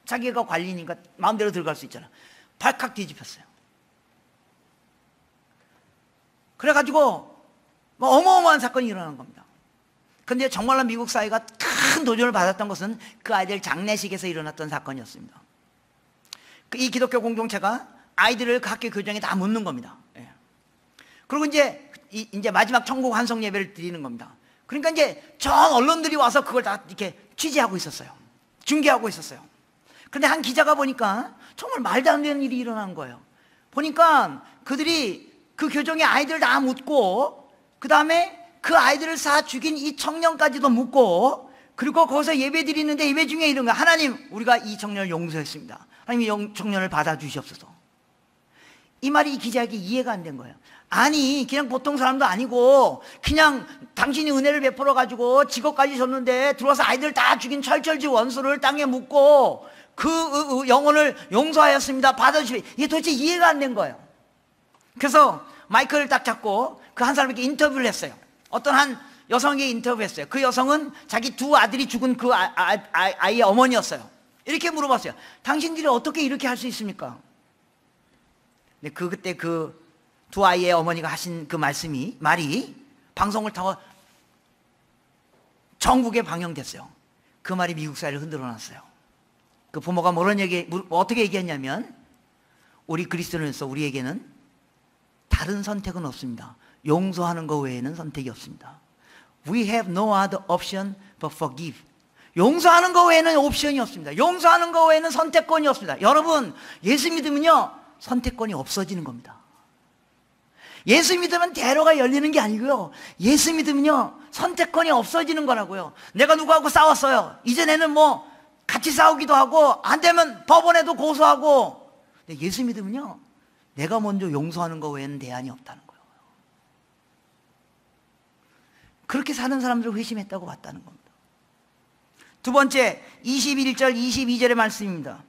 자기가 관리니까 마음대로 들어갈 수 있잖아. 발칵 뒤집혔어요. 그래가지고 뭐 어마어마한 사건이 일어난 겁니다. 근데 정말로 미국 사회가 큰 도전을 받았던 것은 그 아이들 장례식에서 일어났던 사건이었습니다. 이 기독교 공동체가 아이들을 그 학교 교장에 다 묻는 겁니다. 그리고 이제 마지막 천국 환송 예배를 드리는 겁니다. 그러니까 이제 전 언론들이 와서 그걸 다 이렇게 취재하고 있었어요. 중계하고 있었어요. 그런데 한 기자가 보니까 정말 말도 안 되는 일이 일어난 거예요. 보니까 그들이 그 교정의 아이들 다 묻고 그 다음에 그 아이들을 쏴 죽인 이 청년까지도 묻고 그리고 거기서 예배 드리는데 예배 중에 이런 거야. 하나님, 우리가 이 청년을 용서했습니다. 하나님, 이 청년을 받아주시옵소서. 이 말이 이 기자에게 이해가 안 된 거예요. 아니, 그냥 보통 사람도 아니고 그냥 당신이 은혜를 베풀어 가지고 직업까지 줬는데 들어와서 아이들 다 죽인 철철지 원수를 땅에 묻고 그 영혼을 용서하였습니다. 받아주시오. 이게 도대체 이해가 안 된 거예요. 그래서 마이크를 딱 잡고 그 한 사람에게 인터뷰를 했어요. 어떤 한 여성에게 인터뷰했어요. 그 여성은 자기 두 아들이 죽은 그 아이의 어머니였어요. 이렇게 물어봤어요. 당신들이 어떻게 이렇게 할 수 있습니까? 근데 그때 그 두 아이의 어머니가 하신 그 말이 방송을 타고 전국에 방영됐어요. 그 말이 미국 사회를 흔들어 놨어요. 그 부모가 어떻게 얘기했냐면 우리 그리스도인으로서 우리에게는 다른 선택은 없습니다. 용서하는 것 외에는 선택이 없습니다. We have no other option but forgive. 용서하는 것 외에는 옵션이 없습니다. 용서하는 것 외에는 선택권이 없습니다. 여러분, 예수 믿으면요 선택권이 없어지는 겁니다. 예수 믿으면 대로가 열리는 게 아니고요, 예수 믿으면요 선택권이 없어지는 거라고요. 내가 누구하고 싸웠어요. 이전에는 뭐 같이 싸우기도 하고 안 되면 법원에도 고소하고. 근데 예수 믿으면요 내가 먼저 용서하는 거 외에는 대안이 없다는 거예요. 그렇게 사는 사람들을 회심했다고 봤다는 겁니다. 두 번째, 21절 22절의 말씀입니다.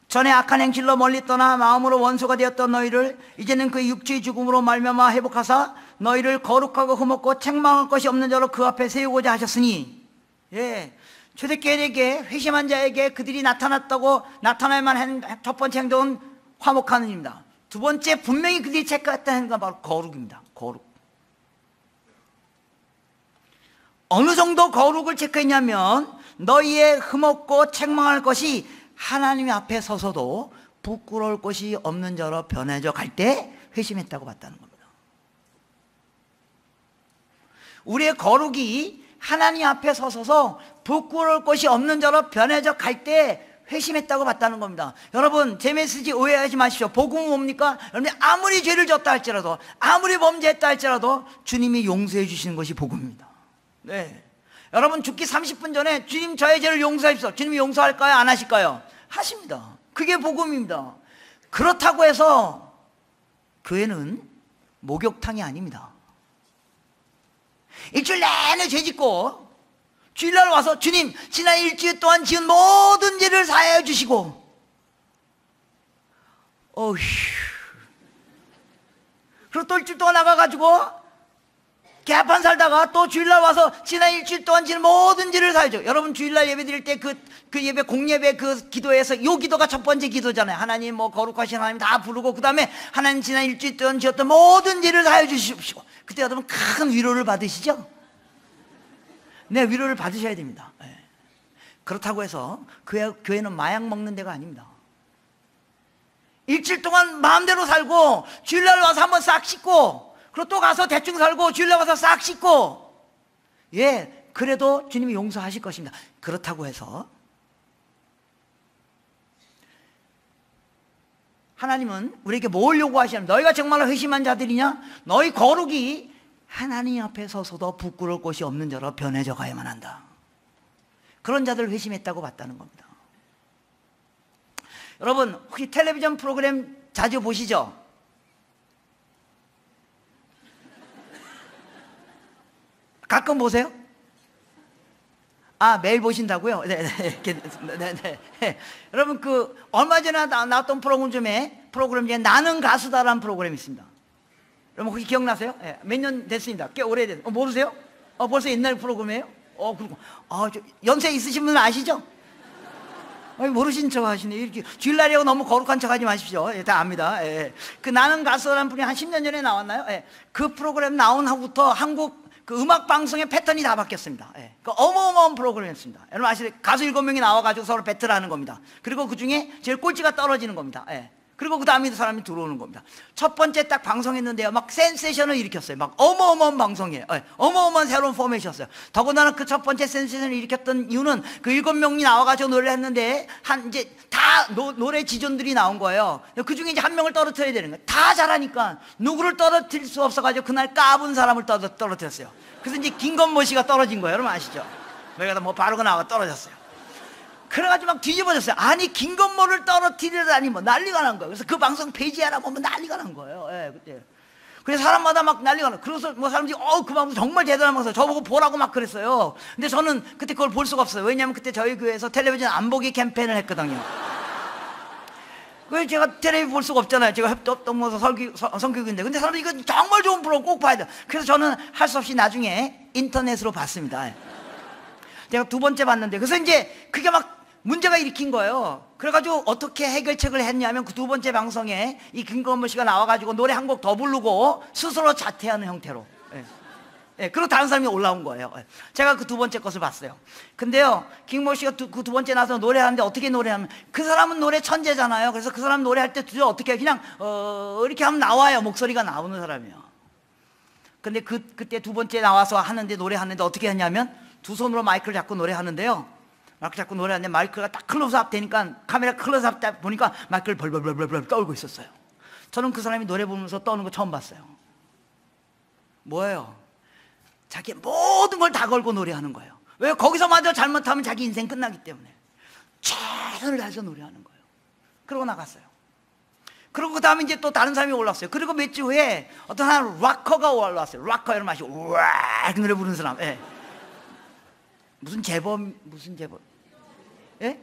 전에 악한 행실로 멀리 떠나 마음으로 원수가 되었던 너희를 이제는 그 육체의 죽음으로 말미암아 회복하사 너희를 거룩하고 흠없고 책망할 것이 없는 자로 그 앞에 세우고자 하셨으니. 예, 초대교회에게 회심한 자에게 그들이 나타나야만 한 첫 번째 행동은 화목하는 일입니다. 두 번째, 분명히 그들이 체크했다는 건 바로 거룩입니다. 거룩. 어느 정도 거룩을 체크했냐면 너희의 흠없고 책망할 것이 하나님 앞에 서서도 부끄러울 것이 없는 자로 변해져 갈 때 회심했다고 봤다는 겁니다. 우리의 거룩이 하나님 앞에 서서서 부끄러울 것이 없는 자로 변해져 갈 때 회심했다고 봤다는 겁니다. 여러분, 제 메시지 오해하지 마십시오. 복음은 뭡니까? 여러분이 아무리 죄를 졌다 할지라도, 아무리 범죄했다 할지라도 주님이 용서해 주시는 것이 복음입니다. 네. 여러분, 죽기 30분 전에 주님 저의 죄를 용서하십시오. 주님이 용서할까요? 안 하실까요? 하십니다. 그게 복음입니다. 그렇다고 해서 교회는 목욕탕이 아닙니다. 일주일 내내 죄 짓고 주일날 와서 주님 지난 일주일 동안 지은 모든 죄를 사하여 주시고, 어휴, 그리고 또 일주일 동안 나가가지고 개판 살다가 또 주일날 와서 지난 일주일 동안 지은 모든 죄를 사하죠. 여러분, 주일날 예배 드릴 때 그 예배, 공예배 그 기도에서 이 기도가 첫 번째 기도잖아요. 하나님 뭐 거룩하신 하나님 다 부르고, 그 다음에 하나님 지난 일주일 동안 지었던 모든 죄를 사하여 주십시오. 그때 여러분 큰 위로를 받으시죠? 네, 위로를 받으셔야 됩니다. 네. 그렇다고 해서 교회는 마약 먹는 데가 아닙니다. 일주일 동안 마음대로 살고 주일날 와서 한번 싹 씻고, 그리고 또 가서 대충 살고 주일날 와서 싹 씻고, 예, 그래도 주님이 용서하실 것입니다. 그렇다고 해서 하나님은 우리에게 뭘 요구하시냐면, 너희가 정말로 회심한 자들이냐? 너희 거룩이 하나님 앞에 서서도 부끄러울 것이 없는 자로 변해져 가야만 한다. 그런 자들을 회심했다고 봤다는 겁니다. 여러분, 혹시 텔레비전 프로그램 자주 보시죠? 가끔 보세요? 아, 매일 보신다고요? 네. 여러분, 얼마 전에 나왔던 프로그램 중에 나는 가수다라는 프로그램이 있습니다. 여러분, 혹시 기억나세요? 네, 몇 년 됐습니다. 꽤 오래됐어요. 모르세요? 벌써 옛날 프로그램이에요? 그리고, 연세 있으신 분은 아시죠? 모르신 척 하시네. 이렇게 주일날이라고 너무 거룩한 척 하지 마십시오. 다 압니다. 예. 그 나는 가수라는 분이 한 10년 전에 나왔나요? 예. 그 프로그램 나온 후부터 한국 그 음악 방송의 패턴이 다 바뀌었습니다. 예. 그 어마어마한 프로그램이었습니다. 여러분 아시죠? 가수 7명이 나와가지고 서로 배틀하는 겁니다. 그리고 그 중에 제일 꼴찌가 떨어지는 겁니다. 예. 그리고 그 다음에 사람이 들어오는 겁니다. 첫 번째 딱 방송했는데요, 막 센세이션을 일으켰어요. 막 어마어마한 방송이에요. 예. 어마어마한 새로운 포맷이었어요. 더군다나 그 첫 번째 센세이션을 일으켰던 이유는 그 7명이 나와가지고 노래를 했는데 이제 다 노래 지존들이 나온 거예요. 그 중에 이제 한 명을 떨어뜨려야 되는 거예요. 다 잘하니까 누구를 떨어뜨릴 수 없어가지고 그날 까분 사람을 떨어뜨렸어요. 그래서 이제 김건모 씨가 떨어진 거예요. 여러분 아시죠? 여기다 뭐 바르고 나와 떨어졌어요. 그래가지고 막 뒤집어졌어요. 아니, 김건모를 떨어뜨리다니 뭐 난리가 난 거예요. 그래서 그 방송 폐지하라 보면 난리가 난 거예요. 예, 그때. 그래서 사람마다 막 난리가 나. 그래서 뭐 사람들이 그 방송 정말 대단한 방송, 저보고 보라고 막 그랬어요. 근데 저는 그때 그걸 볼 수가 없어요. 왜냐하면 그때 저희 교회에서 텔레비전 안 보기 캠페인을 했거든요. 그래서 제가 텔레비전 볼 수가 없잖아요. 제가 협동모서 성교육인데. 근데 사람들이 이거 정말 좋은 프로 꼭 봐야 돼요. 그래서 저는 할 수 없이 나중에 인터넷으로 봤습니다. 제가 두 번째 봤는데, 그래서 이제 그게 막 문제가 일으킨 거예요. 그래가지고 어떻게 해결책을 했냐면, 그 두 번째 방송에 이 김건모 씨가 나와가지고 노래 한 곡 더 부르고 스스로 자퇴하는 형태로. 그리고 다른 사람이 올라온 거예요. 제가 그 두 번째 것을 봤어요. 근데요, 김건모 씨가 그 두 번째 나와서 노래하는데 어떻게 노래하면, 그 사람은 노래 천재잖아요. 그래서 그 사람 노래할 때 어떻게 그냥 이렇게 하면 나와요. 목소리가 나오는 사람이에요. 근데 그때 두 번째 나와서 하는데, 노래하는데 어떻게 했냐면, 두 손으로 마이크를 잡고 노래하는데요, 마이크 잡고 노래하는데 마이크가 딱 클로즈업 되니까, 카메라 클로즈업 보니까 마이크를 벌벌벌벌 떨고 있었어요. 저는 그 사람이 노래 부르면서 떠는 거 처음 봤어요. 뭐예요? 자기 모든 걸 다 걸고 노래하는 거예요. 왜? 거기서 마저 잘못하면 자기 인생 끝나기 때문에 최선을 다해서 노래하는 거예요. 그러고 나갔어요. 그리고 그 다음에 이제 또 다른 사람이 올랐어요. 그리고 몇 주 후에 어떤 한 락커가 올라왔어요. 락커 여러분 아시고 우와 그 노래 부르는 사람. 예. 무슨 재범 예?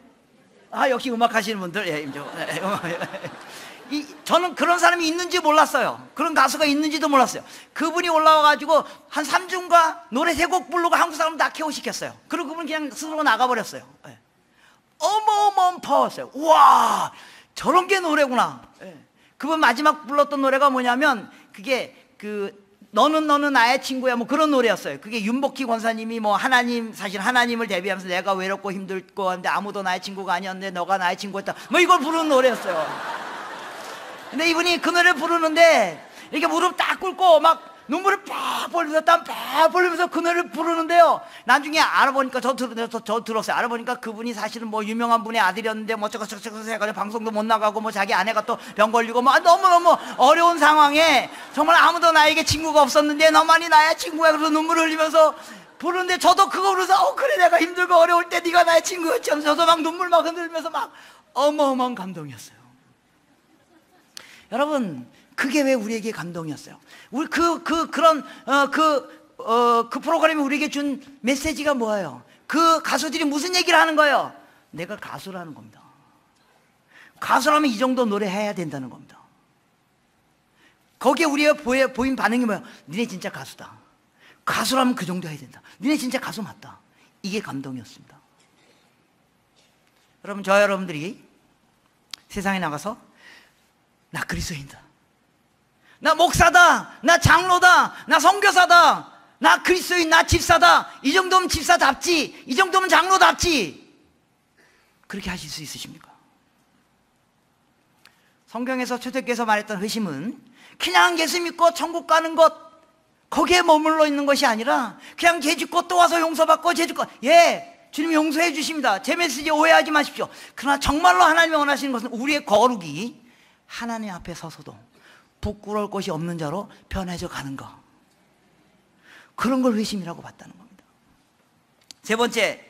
아 역시 음악 하시는 분들. 예, 저는 그런 사람이 있는지 몰랐어요. 그런 가수가 있는지도 몰랐어요. 그분이 올라와가지고 한 3주인가 노래 3곡 부르고 한국 사람 다 KO 시켰어요. 그리고 그분 그냥 스스로 나가버렸어요. 예. 어마어마한 파워였어요. 우와 저런 게 노래구나. 예. 그분 마지막 불렀던 노래가 뭐냐면 그게 너는 나의 친구야 뭐 그런 노래였어요. 그게 윤복희 권사님이 뭐 사실 하나님을 대비하면서 내가 외롭고 힘들고 한데 아무도 나의 친구가 아니었는데 너가 나의 친구였다 뭐 이걸 부르는 노래였어요. 근데 이분이 그 노래를 부르는데 이렇게 무릎 딱 꿇고 막 눈물을 팍 벌리면서 땀 팍 벌리면서 그 노래를 부르는데요. 나중에 알아보니까 저 들었어요. 알아보니까 그분이 사실은 뭐 유명한 분의 아들이었는데 뭐 저거 해가지고 방송도 못 나가고 뭐 자기 아내가 또 병 걸리고 뭐 너무너무 어려운 상황에 정말 아무도 나에게 친구가 없었는데 너만이 나의 친구야. 그래서 눈물을 흘리면서 부르는데 저도 그거 부르면서 그래 내가 힘들고 어려울 때 네가 나의 친구였지 하면서 저도 막 눈물 막 흔들면서 막 어마어마한 감동이었어요. 여러분 그게 왜 우리에게 감동이었어요? 우리 그 프로그램이 우리에게 준 메시지가 뭐예요? 그 가수들이 무슨 얘기를 하는 거예요? 내가 가수라는 겁니다. 가수라면 이 정도 노래 해야 된다는 겁니다. 거기에 우리가 보인 반응이 뭐예요? 니네 진짜 가수다. 가수라면 그 정도 해야 된다. 니네 진짜 가수 맞다. 이게 감동이었습니다. 여러분 저와 여러분들이 세상에 나가서 나 그리스도인이다, 나 목사다, 나 장로다, 나 선교사다, 나 그리스도인, 나 집사다, 이 정도면 집사답지, 이 정도면 장로답지, 그렇게 하실 수 있으십니까? 성경에서 초대교회에서 말했던 회심은 그냥 예수 믿고 천국 가는 것 거기에 머물러 있는 것이 아니라 그냥 죄 짓고 또 와서 용서받고 죄 짓고, 예 주님이 용서해 주십니다. 제 메시지 오해하지 마십시오. 그러나 정말로 하나님이 원하시는 것은 우리의 거룩이 하나님 앞에 서서도 부끄러울 것이 없는 자로 변해져 가는 거, 그런 걸 회심이라고 봤다는 겁니다. 세 번째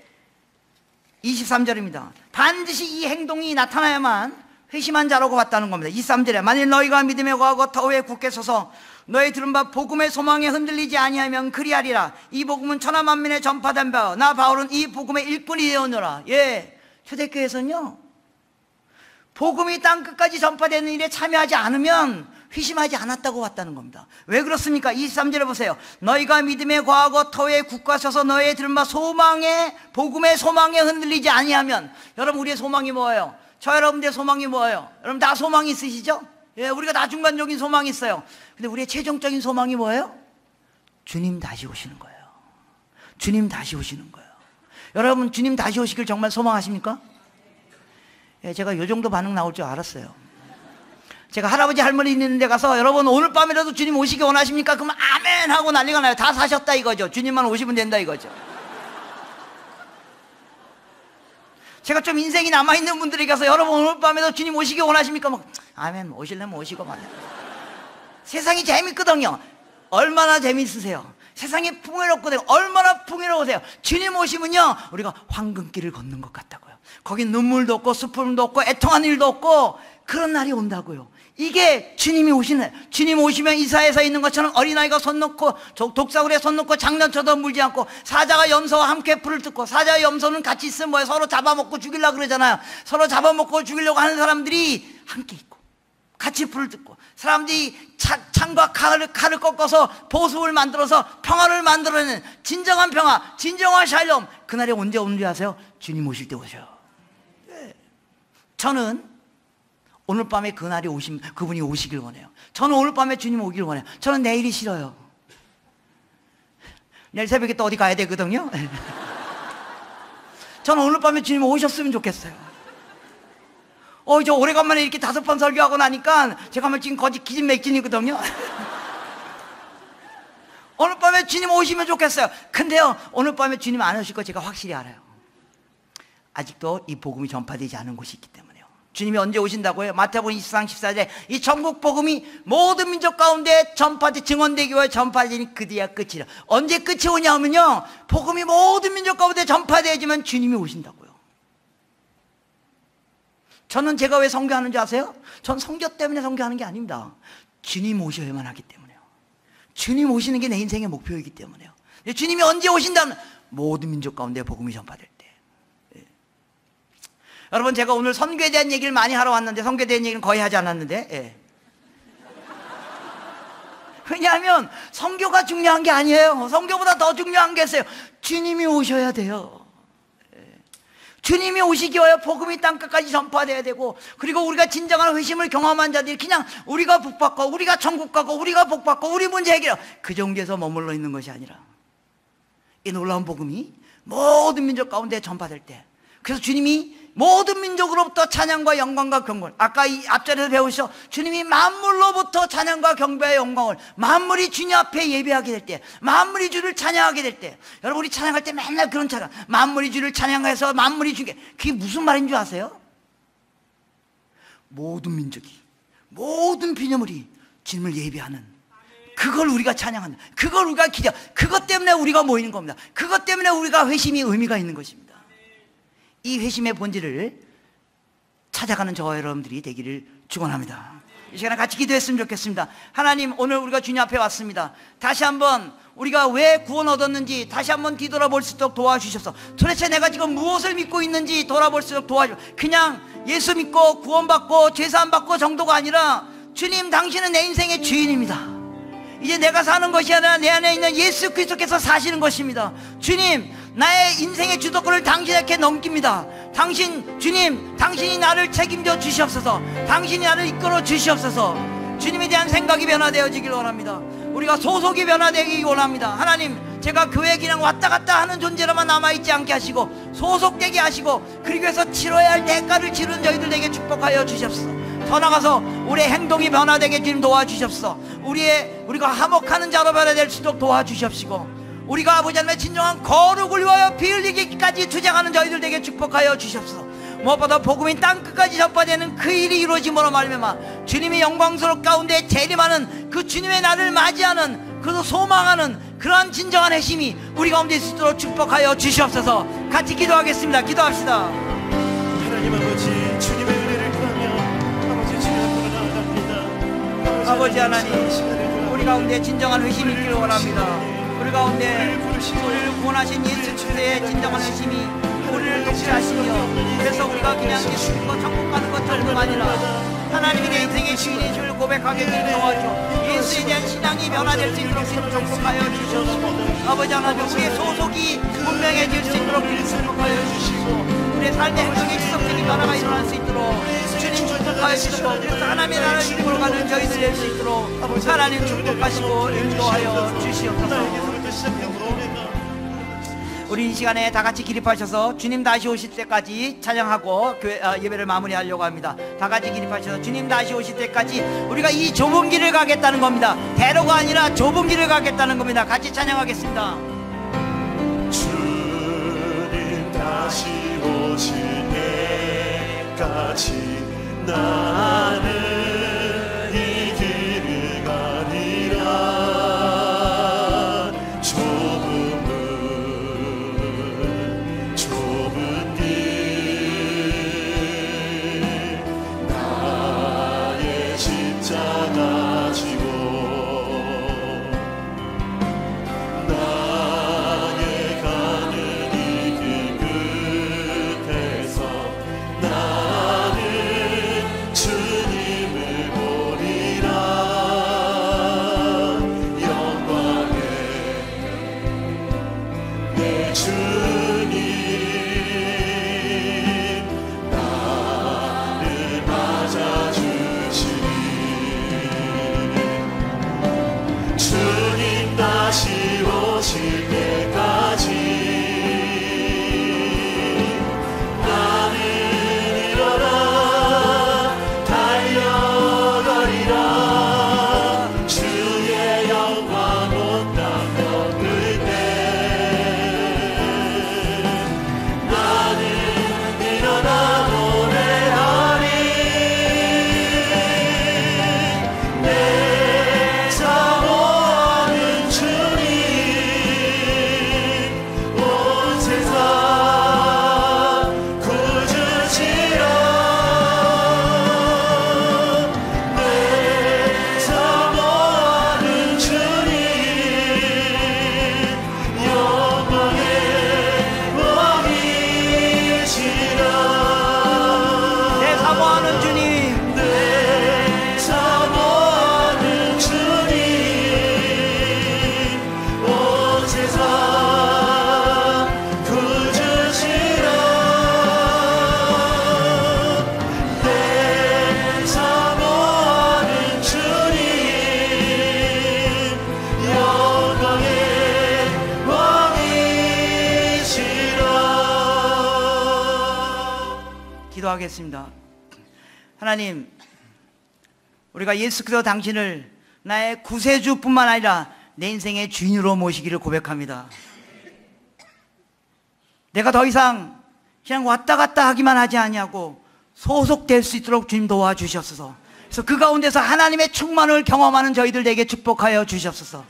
23절입니다. 반드시 이 행동이 나타나야만 회심한 자라고 봤다는 겁니다. 23절에 만일 너희가 믿음에 거하고 터에 굳게 서서 너희 들은 바 복음의 소망에 흔들리지 아니하면 그리하리라. 이 복음은 천하 만민에 전파된 바 나 바울은 이 복음의 일꾼이 되었노라. 예, 초대교회에서는요 복음이 땅 끝까지 전파되는 일에 참여하지 않으면 회심하지 않았다고 봤다는 겁니다. 왜 그렇습니까? 23절에 보세요. 너희가 믿음에 거하고 터에 굳게 서서 너희의 들은 바 소망에 복음의 소망에 흔들리지 아니하면, 여러분 우리의 소망이 뭐예요? 저 여러분들의 소망이 뭐예요? 여러분 다 소망이 있으시죠? 예, 우리가 다 중간적인 소망이 있어요. 근데 우리의 최종적인 소망이 뭐예요? 주님 다시 오시는 거예요. 주님 다시 오시는 거예요. 여러분 주님 다시 오시길 정말 소망하십니까? 예, 제가 요 정도 반응 나올 줄 알았어요. 제가 할아버지 할머니 있는 데 가서 여러분 오늘 밤이라도 주님 오시기 원하십니까? 그러면 아멘 하고 난리가 나요. 다 사셨다 이거죠. 주님만 오시면 된다 이거죠. 제가 좀 인생이 남아있는 분들에게 가서 여러분 오늘 밤에도 주님 오시기 원하십니까? 막 아멘, 오시려면 오시고 말이야. 세상이 재밌거든요. 얼마나 재밌으세요? 세상이 풍요롭거든요. 얼마나 풍요로우세요? 주님 오시면요 우리가 황금길을 걷는 것 같다고요. 거기 눈물도 없고 슬픔도 없고 애통한 일도 없고 그런 날이 온다고요. 이게 주님이 오시는 날. 주님 오시면 이사에서 있는 것처럼 어린아이가 손 놓고 독사울에 손 놓고 장난쳐도 물지 않고, 사자가 염소와 함께 풀을 뜯고, 사자와 염소는 같이 있으면 뭐예요? 서로 잡아먹고 죽이려고 그러잖아요. 서로 잡아먹고 죽이려고 하는 사람들이 함께 있고 같이 풀을 뜯고, 사람들이 창과 칼을 꺾어서 보습을 만들어서 평화를 만들어내는 진정한 평화, 진정한 샬롬, 그날이 언제 오는지 아세요? 주님 오실 때 오셔요. 네. 저는 오늘 밤에 그날이 그분이 오시길 원해요. 저는 오늘 밤에 주님 오길 원해요. 저는 내일이 싫어요. 내일 새벽에 또 어디 가야 되거든요. 저는 오늘 밤에 주님 오셨으면 좋겠어요. 저 오래간만에 이렇게 5번 설교하고 나니까 제가 지금 거짓 기진맥진이거든요. 오늘 밤에 주님 오시면 좋겠어요. 근데요 오늘 밤에 주님 안 오실 거 제가 확실히 알아요. 아직도 이 복음이 전파되지 않은 곳이 있기 때문에요. 주님이 언제 오신다고요? 마태복음 24장 14절에 이 천국 복음이 모든 민족 가운데 전파되 증언되기 위하여 전파되니 그 뒤야 끝이라. 언제 끝이 오냐 하면요, 복음이 모든 민족 가운데 전파되어지면 주님이 오신다고요. 저는 제가 왜 선교하는 줄 아세요? 전 선교 때문에 선교하는 게 아닙니다. 주님 오셔야만 하기 때문에요. 주님 오시는 게 내 인생의 목표이기 때문에요. 주님이 언제 오신다는, 모든 민족 가운데 복음이 전파될 때. 여러분, 제가 오늘 선교에 대한 얘기를 많이 하러 왔는데, 선교에 대한 얘기는 거의 하지 않았는데, 왜냐하면 선교가 중요한 게 아니에요. 선교보다 더 중요한 게 있어요. 주님이 오셔야 돼요. 주님이 오시기 위하여 복음이 땅끝까지 전파돼야 되고, 그리고 우리가 진정한 회심을 경험한 자들이 그냥 우리가 복받고 우리가 천국 가고 우리가 복받고 우리 문제 해결, 그 정도에서 머물러 있는 것이 아니라 이 놀라운 복음이 모든 민족 가운데 전파될 때, 그래서 주님이 모든 민족으로부터 찬양과 영광과 경배를, 아까 이 앞절에서 배우셔, 주님이 만물로부터 찬양과 경배와 영광을, 만물이 주님 앞에 예배하게 될 때, 만물이 주를 찬양하게 될 때, 여러분 우리 찬양할 때 맨날 그런 찬양, 만물이 주를 찬양해서 만물이 주게, 그게 무슨 말인 줄 아세요? 모든 민족이, 모든 피조물이 주님을 예배하는, 그걸 우리가 찬양한다, 그걸 우리가 기대, 그것 때문에 우리가 모이는 겁니다. 그것 때문에 우리가 회심이 의미가 있는 것입니다. 이 회심의 본질을 찾아가는 저와 여러분들이 되기를 축원합니다. 이 시간에 같이 기도했으면 좋겠습니다. 하나님, 오늘 우리가 주님 앞에 왔습니다. 다시 한번 우리가 왜 구원 얻었는지 다시 한번 뒤돌아볼 수 있도록 도와주셔서, 도대체 내가 지금 무엇을 믿고 있는지 돌아볼 수 있도록 도와주셔서, 그냥 예수 믿고 구원받고 죄사함 받고 정도가 아니라, 주님 당신은 내 인생의 주인입니다. 이제 내가 사는 것이 아니라 내 안에 있는 예수 그리스도께서 사시는 것입니다. 주님, 나의 인생의 주도권을 당신에게 넘깁니다. 주님, 당신이 나를 책임져 주시옵소서. 당신이 나를 이끌어 주시옵소서. 주님에 대한 생각이 변화되어지길 원합니다. 우리가 소속이 변화되기 원합니다. 하나님, 제가 교회에 그냥 왔다 갔다 하는 존재로만 남아있지 않게 하시고 소속되게 하시고, 그리고 해서 치러야 할 대가를 치르는 저희들에게 축복하여 주시옵소서. 더 나가서 우리의 행동이 변화되게 주님 도와주시옵소서. 우리가 화목하는 자로 변화될 수 있도록 도와주시옵시고, 우리가 아버지 하나님의 진정한 거룩을 위하여 피 흘리기까지 주장하는 저희들 에게 축복하여 주시옵소서. 무엇보다 복음이 땅끝까지 전파되는 그 일이 이루어짐으로 말미암아 주님의 영광스러운 가운데 재림하는 그 주님의 날을 맞이하는, 그래서 소망하는 그러한 진정한 회심이 우리 가운데 있도록 축복하여 주시옵소서. 같이 기도하겠습니다. 기도합시다. 하나님 아버지, 주님의 은혜를 구하며 아버지 주님 앞으로 나아갑니다. 아버지 하나님, 우리 가운데 진정한 회심이 있기를 원합니다. 우리 가운데 우리를 구원하신 예수 그리스도의 진정한 회심이 우리를 독실하시며, 그래서 우리가 그냥 예수 믿고 천국 가는 것 정도가 아니라 하나님이 내 인생의 주인인 줄 고백하게 되는 도와줘. 예수에 대한 신앙이 변화될 수 있도록 축복하여 주시옵소서. 아버지 하나님, 우리의 소속이 분명해질 수 있도록 축복하여 주시고, 우리의 삶의 행동에 지속적인 변화가 일어날 수 있도록 주님 축복하여 주시고, 그래서 하나님의 나라를 이끌어 가는 저희들 될 수 있도록 하나님 축복하시고 인도하여 주시옵소서. 우리 이 시간에 다 같이 기립하셔서 주님 다시 오실 때까지 찬양하고 예배를 마무리하려고 합니다. 다 같이 기립하셔서 주님 다시 오실 때까지 우리가 이 좁은 길을 가겠다는 겁니다. 대로가 아니라 좁은 길을 가겠다는 겁니다. 같이 찬양하겠습니다. 주님 다시 오실 때까지 나는 이 길을 가리라. 좁은 길 나의 십자가 지고 나의 가는 이 길 끝에서 나는 주님을 보리라. 영광의 내 주님 나를 맞아주시리. 주님 다시 오실 때까지 나는 일어나 달려가리라. 주의 영광 온 땅 덮을 때 나는 일어나 노래하리. 기도하겠습니다. 하나님, 우리가 예수 그리스도 당신을 나의 구세주뿐만 아니라 내 인생의 주인으로 모시기를 고백합니다. 내가 더 이상 그냥 왔다 갔다 하기만 하지 아니하고 소속될 수 있도록 주님 도와주시옵소서. 그래서 그 가운데서 하나님의 충만을 경험하는 저희들에게 축복하여 주시옵소서.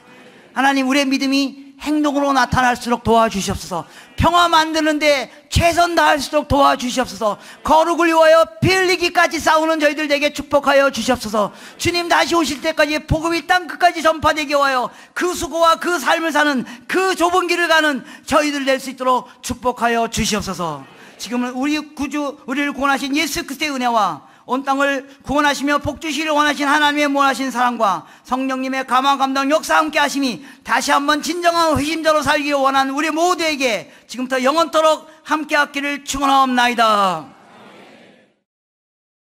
하나님, 우리의 믿음이 행동으로 나타날수록 도와주시옵소서. 평화 만드는데 최선 다할 수 있도록 도와주시옵소서. 거룩을 위하여 피 흘리기까지 싸우는 저희들에게 축복하여 주시옵소서. 주님 다시 오실 때까지 복음이 땅 끝까지 전파되게 하여 그 수고와 그 삶을 사는 그 좁은 길을 가는 저희들 될 수 있도록 축복하여 주시옵소서. 지금은 우리 구주, 우리를 구원하신 예수 그리스도의 은혜와 온 땅을 구원하시며 복주시기를 원하신 하나님의 무한하신 사랑과 성령님의 감화 감동 역사 함께 하심이 다시 한번 진정한 회심자로 살기를 원하는 우리 모두에게 지금부터 영원토록 함께 하기를 축원하옵나이다.